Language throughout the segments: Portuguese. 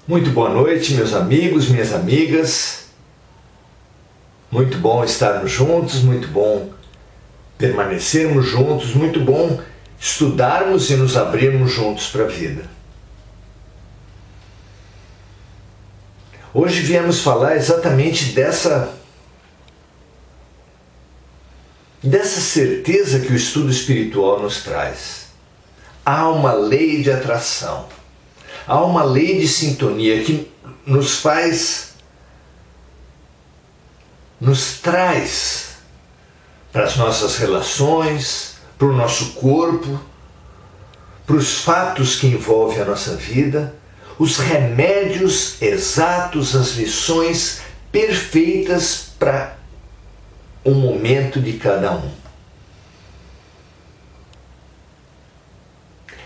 Muito boa noite, meus amigos, minhas amigas. Muito bom estarmos juntos, muito bom permanecermos juntos, muito bom estudarmos e nos abrirmos juntos para a vida. Hoje viemos falar exatamente dessa certeza que o estudo espiritual nos traz. Há uma lei de atração. Há uma lei de sintonia que nos traz para as nossas relações, para o nosso corpo, para os fatos que envolvem a nossa vida, os remédios exatos, as lições perfeitas para o momento de cada um.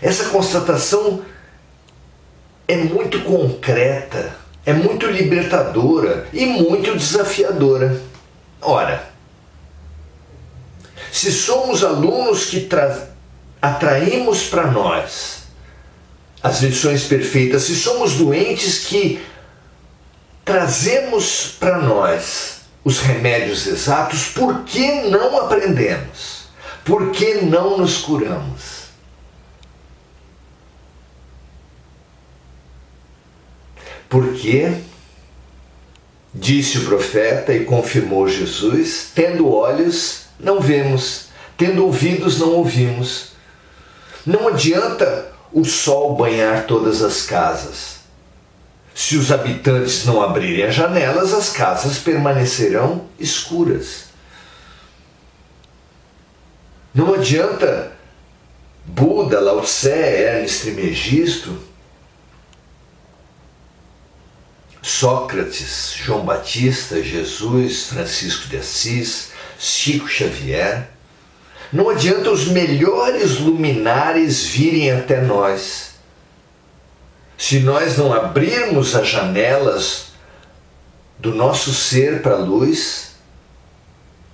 Essa constatação é muito concreta, é muito libertadora e muito desafiadora. Ora, se somos alunos que atraímos para nós as lições perfeitas, se somos doentes que trazemos para nós os remédios exatos, por que não aprendemos? Por que não nos curamos? Porque, disse o profeta e confirmou Jesus, tendo olhos, não vemos, tendo ouvidos, não ouvimos. Não adianta o sol banhar todas as casas. Se os habitantes não abrirem as janelas, as casas permanecerão escuras. Não adianta Buda, Lao Tse, Ernest Trismegisto, Sócrates, João Batista, Jesus, Francisco de Assis, Chico Xavier. Não adianta os melhores luminares virem até nós. Se nós não abrirmos as janelas do nosso ser para a luz,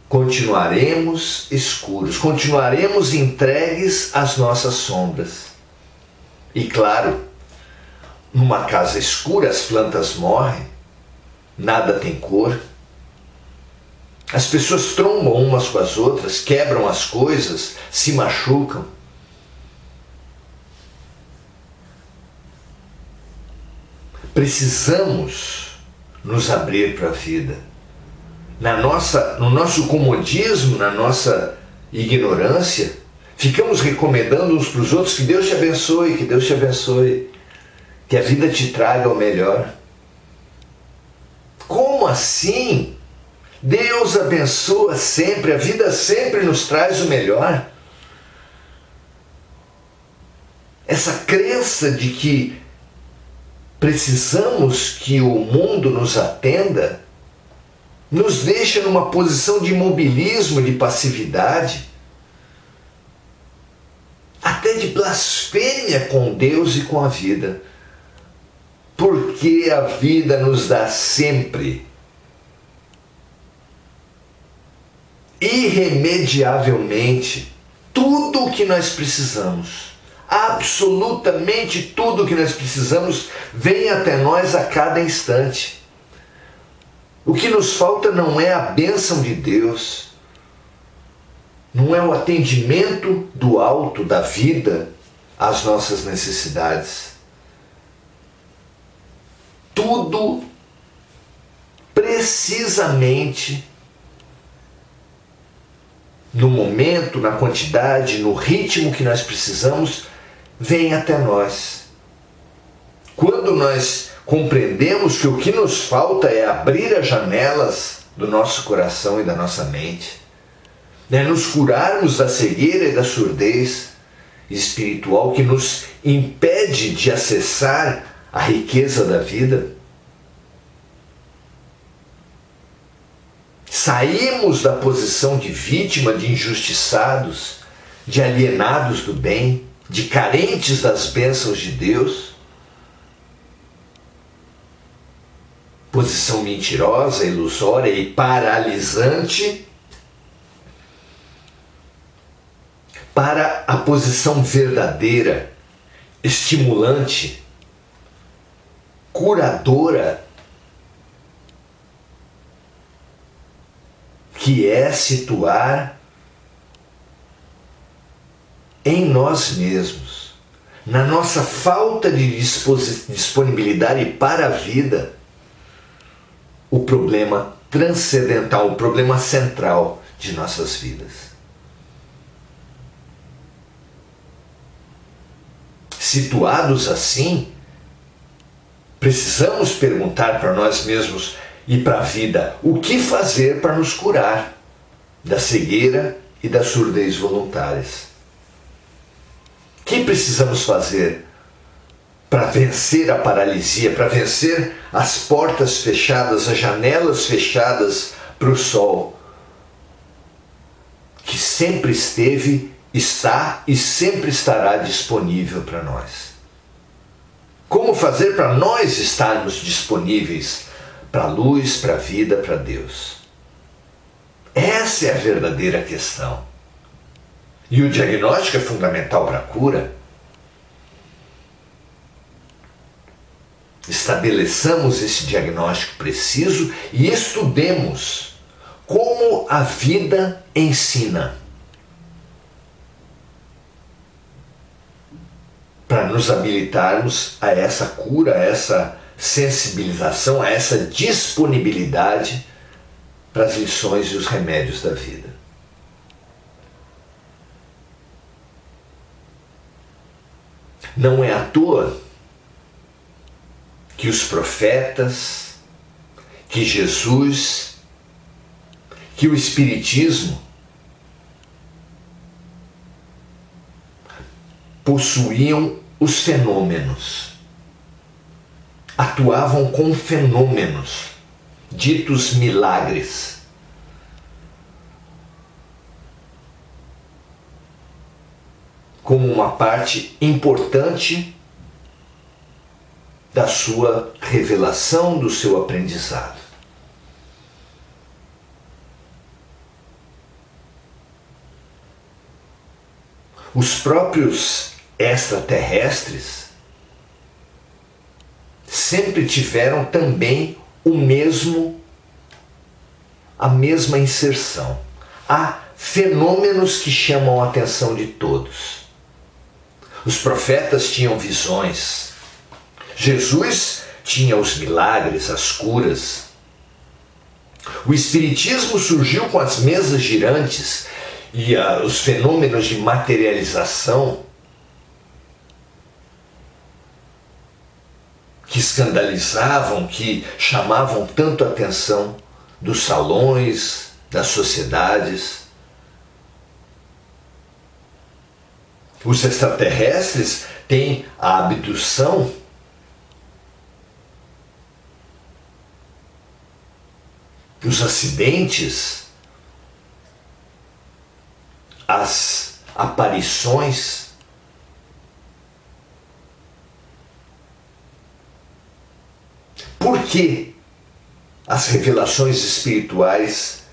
continuaremos escuros, continuaremos entregues às nossas sombras. E claro, numa casa escura as plantas morrem, nada tem cor. As pessoas trombam umas com as outras, quebram as coisas, se machucam. Precisamos nos abrir para a vida. No nosso comodismo, na nossa ignorância, ficamos recomendando uns para os outros que Deus te abençoe, que Deus te abençoe. Que a vida te traga o melhor. Como assim? Deus abençoa sempre, a vida sempre nos traz o melhor. Essa crença de que precisamos que o mundo nos atenda, nos deixa numa posição de imobilismo, de passividade, até de blasfêmia com Deus e com a vida. Porque a vida nos dá sempre, irremediavelmente, tudo o que nós precisamos. Absolutamente tudo o que nós precisamos vem até nós a cada instante. O que nos falta não é a bênção de Deus, não é o atendimento do alto da vida às nossas necessidades. Tudo precisamente no momento, na quantidade, no ritmo que nós precisamos, vem até nós. Quando nós compreendemos que o que nos falta é abrir as janelas do nosso coração e da nossa mente, nos curarmos da cegueira e da surdez espiritual que nos impede de acessar a riqueza da vida, saímos da posição de vítima, de injustiçados, de alienados do bem, de carentes das bênçãos de Deus, posição mentirosa, ilusória e paralisante, para a posição verdadeira, estimulante, curadora que é situar em nós mesmos, na nossa falta de disponibilidade para a vida, o problema transcendental, o problema central de nossas vidas. Situados assim, precisamos perguntar para nós mesmos e para a vida o que fazer para nos curar da cegueira e da surdez voluntárias. O que precisamos fazer para vencer a paralisia, para vencer as portas fechadas, as janelas fechadas para o sol, que sempre esteve, está e sempre estará disponível para nós? Como fazer para nós estarmos disponíveis para a luz, para a vida, para Deus? Essa é a verdadeira questão. E o diagnóstico é fundamental para a cura. Estabeleçamos esse diagnóstico preciso e estudemos como a vida ensina, para nos habilitarmos a essa cura, a essa sensibilização, a essa disponibilidade para as lições e os remédios da vida. Não é à toa que os profetas, que Jesus, que o Espiritismo possuíam os fenômenos, atuavam com fenômenos, ditos milagres. Como uma parte importante da sua revelação, do seu aprendizado. Os próprios extraterrestres sempre tiveram também a mesma inserção. Há fenômenos que chamam a atenção de todos. Os profetas tinham visões. Jesus tinha os milagres, as curas. O Espiritismo surgiu com as mesas girantes e os fenômenos de materialização que escandalizavam, que chamavam tanto a atenção dos salões, das sociedades. Os extraterrestres têm a abdução os acidentes, as aparições. Por que as revelações espirituais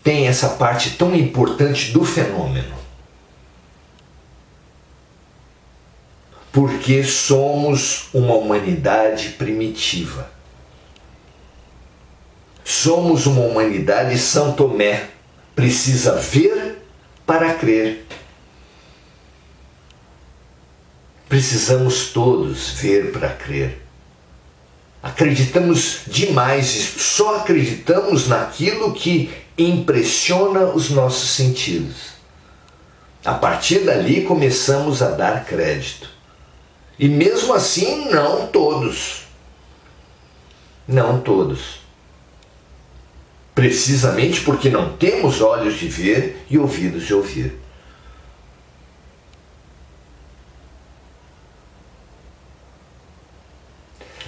têm essa parte tão importante do fenômeno? Porque somos uma humanidade primitiva. Somos uma humanidade São Tomé. Precisa ver para crer. Precisamos todos ver para crer. Acreditamos demais e só acreditamos naquilo que impressiona os nossos sentidos. A partir dali começamos a dar crédito. E mesmo assim, não todos. Não todos. Precisamente porque não temos olhos de ver e ouvidos de ouvir.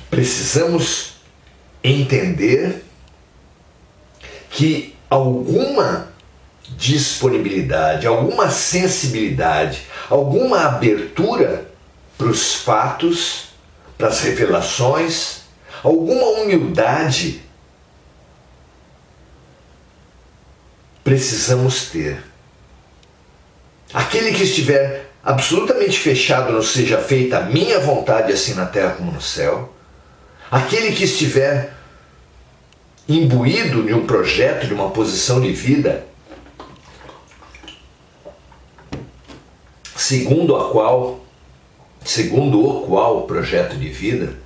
Precisamos entender que alguma disponibilidade, alguma sensibilidade, alguma abertura para os fatos, para as revelações, alguma humildade precisamos ter. Aquele que estiver absolutamente fechado no seja feita a minha vontade, assim na terra como no céu. Aquele que estiver imbuído de um projeto, de uma posição de vida, segundo o qual projeto de vida,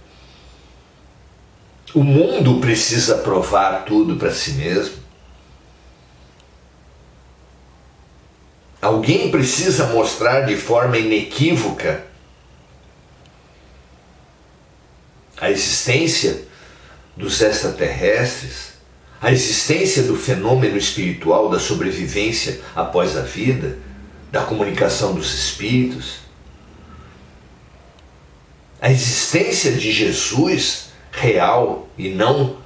o mundo precisa provar tudo para si mesmo. Alguém precisa mostrar de forma inequívoca a existência dos extraterrestres, a existência do fenômeno espiritual da sobrevivência após a vida, da comunicação dos espíritos, a existência de Jesus real e não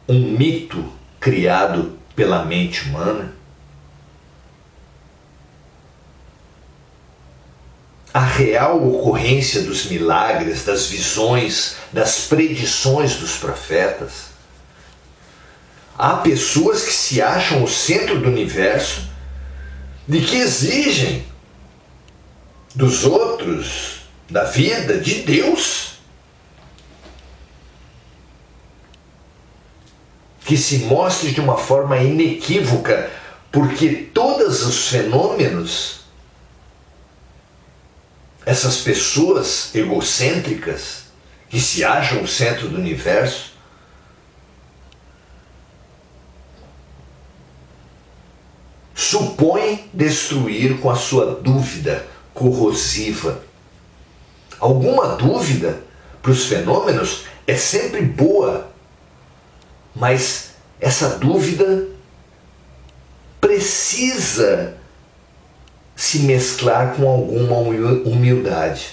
um mito criado pela mente humana. A real ocorrência dos milagres, das visões, das predições dos profetas. Há pessoas que se acham o centro do universo e que exigem dos outros, da vida, de Deus, que se mostre de uma forma inequívoca, porque todos os fenômenos, essas pessoas egocêntricas que se acham o centro do universo, supõem destruir com a sua dúvida corrosiva. Alguma dúvida para os fenômenos é sempre boa, mas essa dúvida precisa se mesclar com alguma humildade.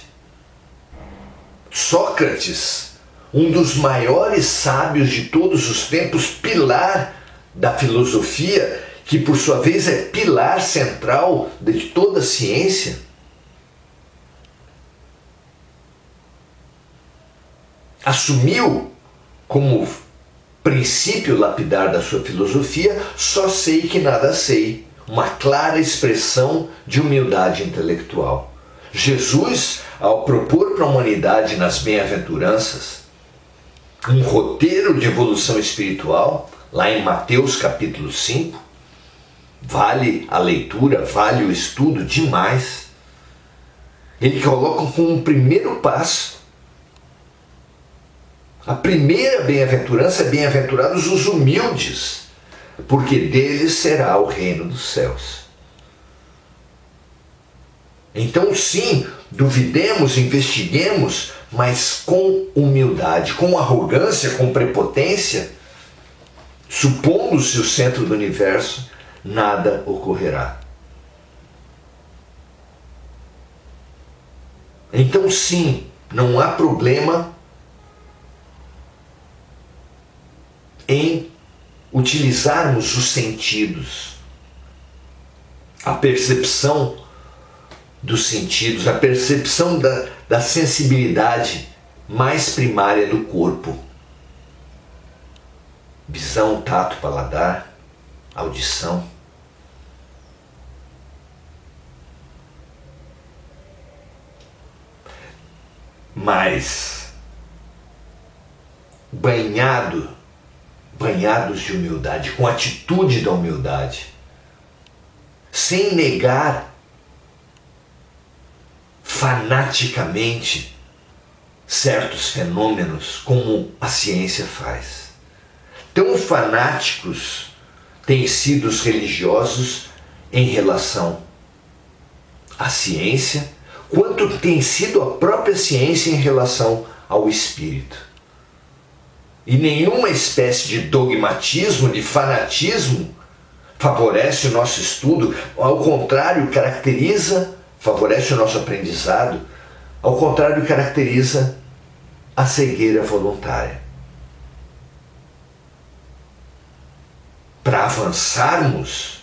Sócrates, um dos maiores sábios de todos os tempos, pilar da filosofia, que por sua vez é pilar central de toda a ciência, assumiu como princípio lapidar da sua filosofia: só sei que nada sei. Uma clara expressão de humildade intelectual. Jesus, ao propor para a humanidade nas bem-aventuranças um roteiro de evolução espiritual, lá em Mateus capítulo 5, vale a leitura, vale o estudo demais. Ele coloca como um primeiro passo, a primeira bem-aventurança é: bem-aventurados os humildes, porque deles será o reino dos céus. Então sim, duvidemos, investiguemos, mas com humildade, com arrogância, com prepotência, supondo-se o centro do universo, nada ocorrerá. Então sim, não há problema em utilizarmos os sentidos, a percepção dos sentidos, a percepção da sensibilidade mais primária do corpo. Visão, tato, paladar, audição. Mas banhados de humildade, com atitude da humildade, sem negar fanaticamente certos fenômenos como a ciência faz. Tão fanáticos têm sido os religiosos em relação à ciência, quanto tem sido a própria ciência em relação ao espírito. E nenhuma espécie de dogmatismo, de fanatismo, favorece o nosso estudo. Ao contrário, favorece o nosso aprendizado. Ao contrário, caracteriza a cegueira voluntária. Para avançarmos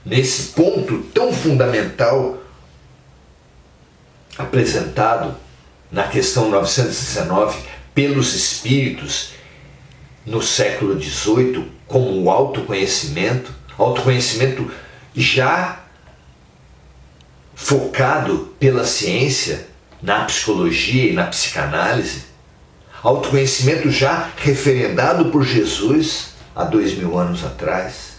nesse ponto tão fundamental apresentado na questão 919 pelos espíritos no século XVIII, como o autoconhecimento já focado pela ciência, na psicologia e na psicanálise, autoconhecimento já referendado por Jesus há 2000 anos atrás,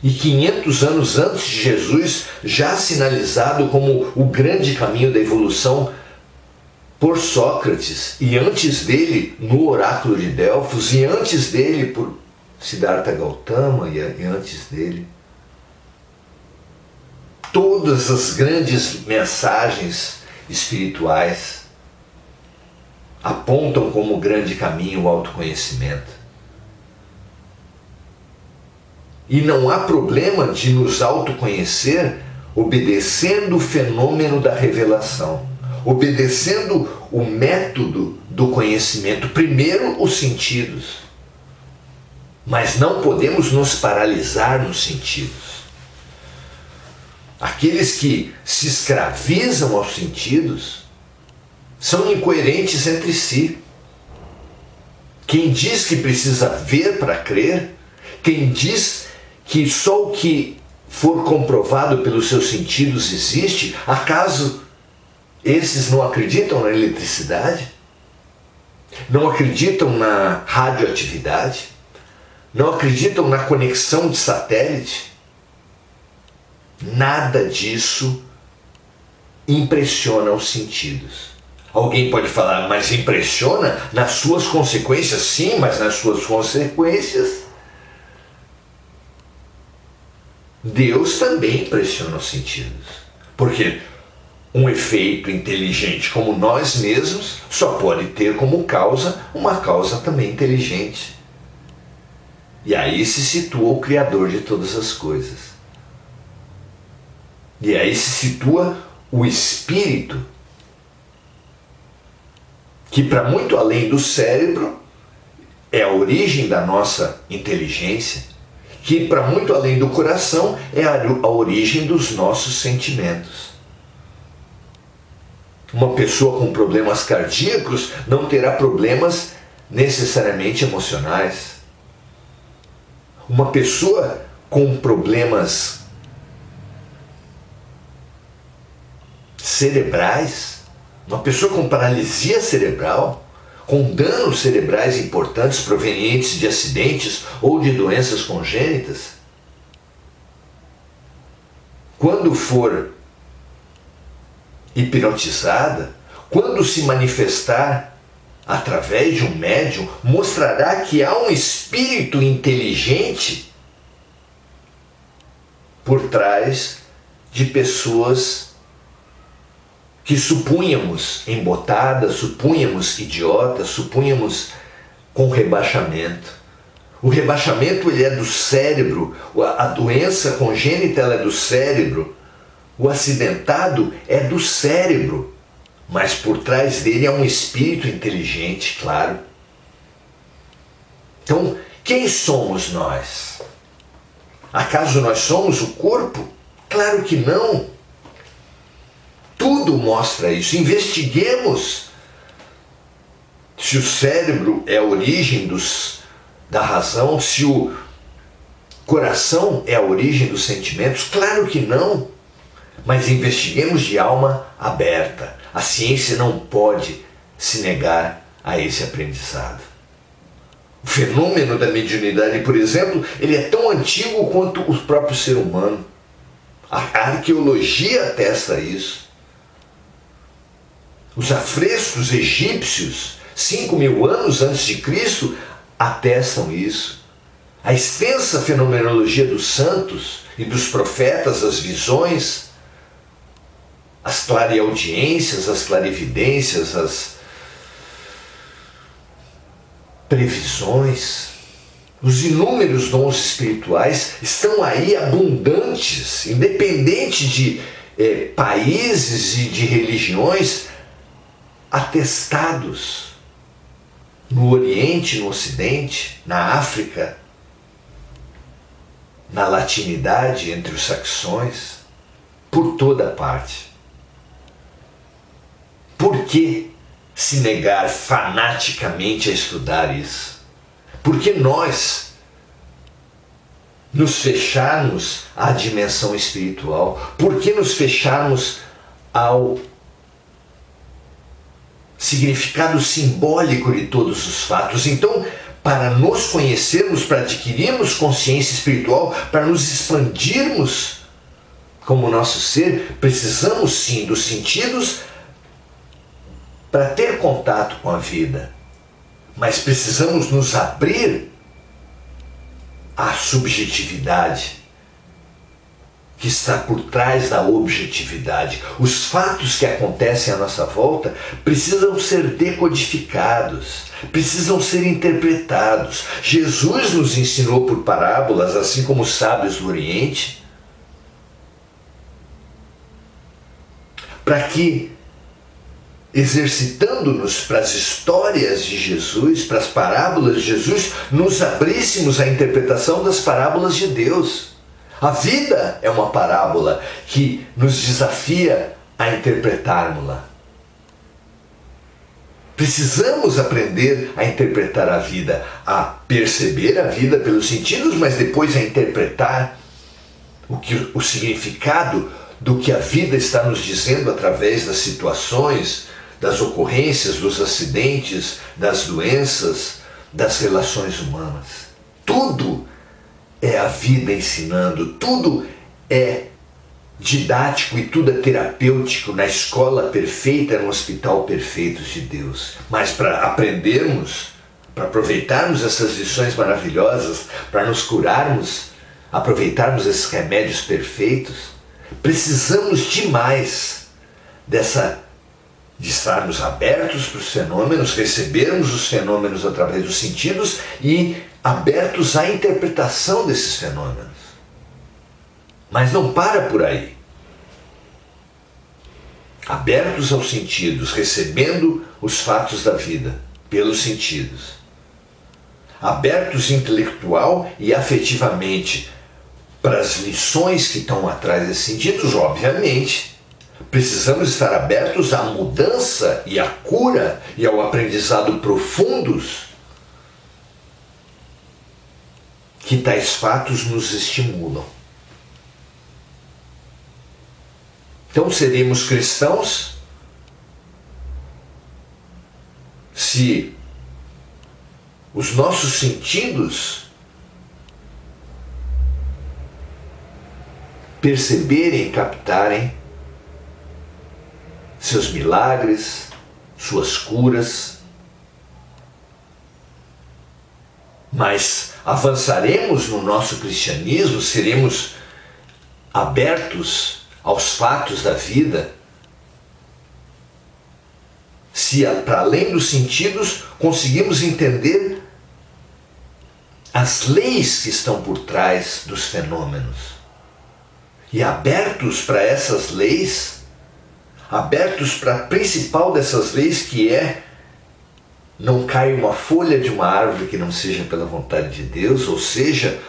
e 500 anos antes de Jesus já sinalizado como o grande caminho da evolução por Sócrates, e antes dele no oráculo de Delfos, e antes dele por Siddhartha Gautama, e antes dele. Todas as grandes mensagens espirituais apontam como grande caminho o autoconhecimento. E não há problema de nos autoconhecer obedecendo o fenômeno da revelação, obedecendo o método do conhecimento. Primeiro, os sentidos. Mas não podemos nos paralisar nos sentidos. Aqueles que se escravizam aos sentidos são incoerentes entre si. Quem diz que precisa ver para crer, quem diz que só o que for comprovado pelos seus sentidos existe, acaso esses não acreditam na eletricidade? Não acreditam na radioatividade? Não acreditam na conexão de satélite? Nada disso impressiona os sentidos. Alguém pode falar, mas impressiona nas suas consequências? Sim, mas nas suas consequências Deus também impressiona os sentidos. Porque um efeito inteligente como nós mesmos só pode ter como causa uma causa também inteligente. E aí se situa o Criador de todas as coisas. E aí se situa o Espírito, que para muito além do cérebro é a origem da nossa inteligência, que para muito além do coração é a origem dos nossos sentimentos. Uma pessoa com problemas cardíacos não terá problemas necessariamente emocionais. Uma pessoa com problemas cerebrais, uma pessoa com paralisia cerebral, com danos cerebrais importantes provenientes de acidentes ou de doenças congênitas, quando for hipnotizada, quando se manifestar através de um médium, mostrará que há um espírito inteligente por trás de pessoas que supunhamos embotadas, supunhamos idiotas, supunhamos com rebaixamento. O rebaixamento ele é do cérebro, a doença congênita ela é do cérebro, o acidentado é do cérebro, mas por trás dele é um espírito inteligente, claro. Então, quem somos nós? Acaso nós somos o corpo? Claro que não. Tudo mostra isso. Investiguemos se o cérebro é a origem da razão, se o coração é a origem dos sentimentos. Claro que não. Mas investiguemos de alma aberta. A ciência não pode se negar a esse aprendizado. O fenômeno da mediunidade, por exemplo, ele é tão antigo quanto o próprio ser humano. A arqueologia atesta isso. Os afrescos egípcios, 5.000 anos antes de Cristo, atestam isso. A extensa fenomenologia dos santos e dos profetas, as visões, as clareaudiências, as clarividências, as previsões, os inúmeros dons espirituais estão aí abundantes, independente de países e de religiões, atestados no Oriente, no Ocidente, na África, na latinidade, entre os saxões, por toda parte. Por que se negar fanaticamente a estudar isso? Porque nós nos fecharmos à dimensão espiritual? Por que nos fecharmos ao significado simbólico de todos os fatos? Então, para nos conhecermos, para adquirirmos consciência espiritual, para nos expandirmos como nosso ser, precisamos sim dos sentidos para ter contato com a vida. Mas precisamos nos abrir à subjetividade que está por trás da objetividade. Os fatos que acontecem à nossa volta precisam ser decodificados, precisam ser interpretados. Jesus nos ensinou por parábolas, assim como os sábios do Oriente, para que, exercitando-nos para as histórias de Jesus, para as parábolas de Jesus, nos abríssemos à interpretação das parábolas de Deus. A vida é uma parábola que nos desafia a interpretarmos-la. Precisamos aprender a interpretar a vida, a perceber a vida pelos sentidos, mas depois a interpretar o significado do que a vida está nos dizendo através das situações, das ocorrências, dos acidentes, das doenças, das relações humanas. Tudo é a vida ensinando, tudo é didático e tudo é terapêutico na escola perfeita, no hospital perfeito de Deus. Mas para aprendermos, para aproveitarmos essas lições maravilhosas, para nos curarmos, aproveitarmos esses remédios perfeitos, precisamos demais de estarmos abertos para os fenômenos, recebermos os fenômenos através dos sentidos e abertos à interpretação desses fenômenos. Mas não para por aí. Abertos aos sentidos, recebendo os fatos da vida pelos sentidos. Abertos intelectual e afetivamente para as lições que estão atrás desses sentidos, obviamente. Precisamos estar abertos à mudança e à cura e ao aprendizado profundos que tais fatos nos estimulam. Então seremos cristãos se os nossos sentidos perceberem e captarem seus milagres, suas curas. Mas avançaremos no nosso cristianismo, seremos abertos aos fatos da vida, se para além dos sentidos conseguimos entender as leis que estão por trás dos fenômenos. E abertos para essas leis, abertos para a principal dessas leis, que é: não cai uma folha de uma árvore que não seja pela vontade de Deus. Ou seja,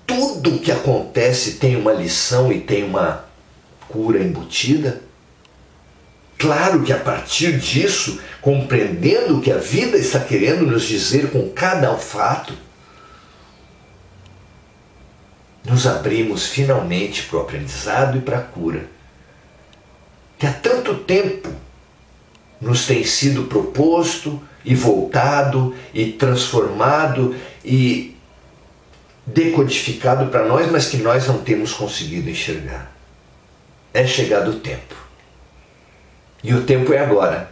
tudo o que acontece tem uma lição e tem uma cura embutida. Claro que a partir disso, compreendendo o que a vida está querendo nos dizer com cada fato, nos abrimos finalmente para o aprendizado e para a cura, que há tanto tempo nos tem sido proposto e voltado e transformado e decodificado para nós, mas que nós não temos conseguido enxergar. É chegado o tempo. E o tempo é agora,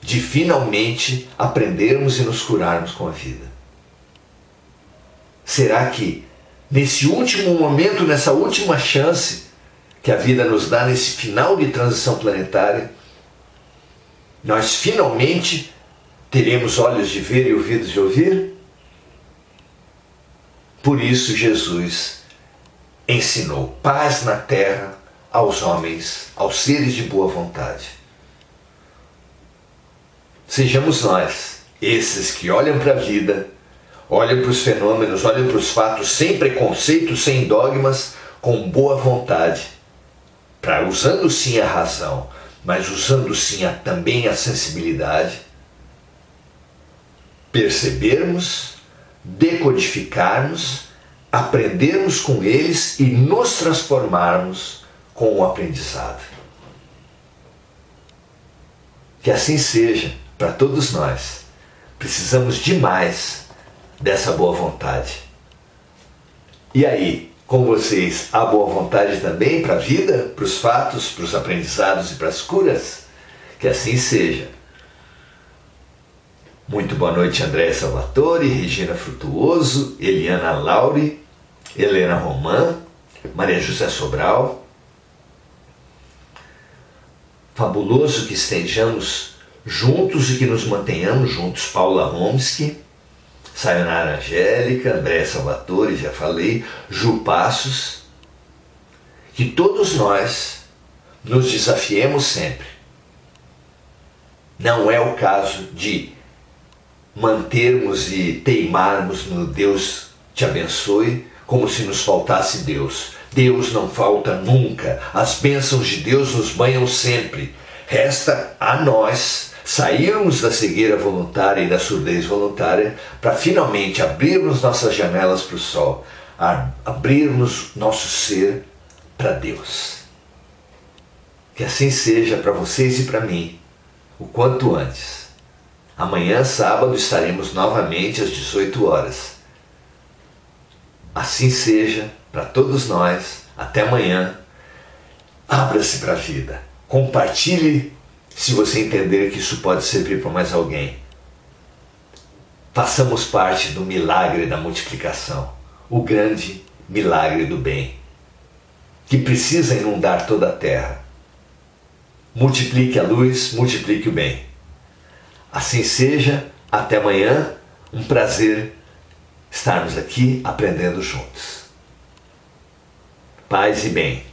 de finalmente aprendermos e nos curarmos com a vida. Será que nesse último momento, nessa última chance que a vida nos dá, nesse final de transição planetária, nós finalmente teremos olhos de ver e ouvidos de ouvir? Por isso Jesus ensinou paz na terra aos homens, aos seres de boa vontade. Sejamos nós, esses que olham para a vida, olham para os fenômenos, olham para os fatos sem preconceito, sem dogmas, com boa vontade, para, usando sim a razão, mas usando sim também a sensibilidade, percebermos, decodificarmos, aprendermos com eles e nos transformarmos com o aprendizado. Que assim seja para todos nós. Precisamos demais dessa boa vontade. E aí, com vocês, há boa vontade também para a vida, para os fatos, para os aprendizados e para as curas? Que assim seja. Muito boa noite, André Salvatore, Regina Frutuoso, Eliana Lauri, Helena Romã, Maria José Sobral. Fabuloso que estejamos juntos e que nos mantenhamos juntos. Paula Homsky, Sayonara Angélica, André Salvatore, já falei, Ju Passos. Que todos nós nos desafiemos sempre. Não é o caso de mantermos e teimarmos no Deus te abençoe como se nos faltasse Deus. Deus não falta nunca. As bênçãos de Deus nos banham sempre. Resta a nós sairmos da cegueira voluntária e da surdez voluntária para finalmente abrirmos nossas janelas para o sol, abrirmos nosso ser para Deus. Que assim seja para vocês e para mim, o quanto antes. Amanhã, sábado, estaremos novamente às 18 horas. Assim seja para todos nós. Até amanhã. Abra-se para a vida. Compartilhe se você entender que isso pode servir para mais alguém. Façamos parte do milagre da multiplicação. O grande milagre do bem, que precisa inundar toda a terra. Multiplique a luz, multiplique o bem. Assim seja, até amanhã, um prazer estarmos aqui aprendendo juntos. Paz e bem.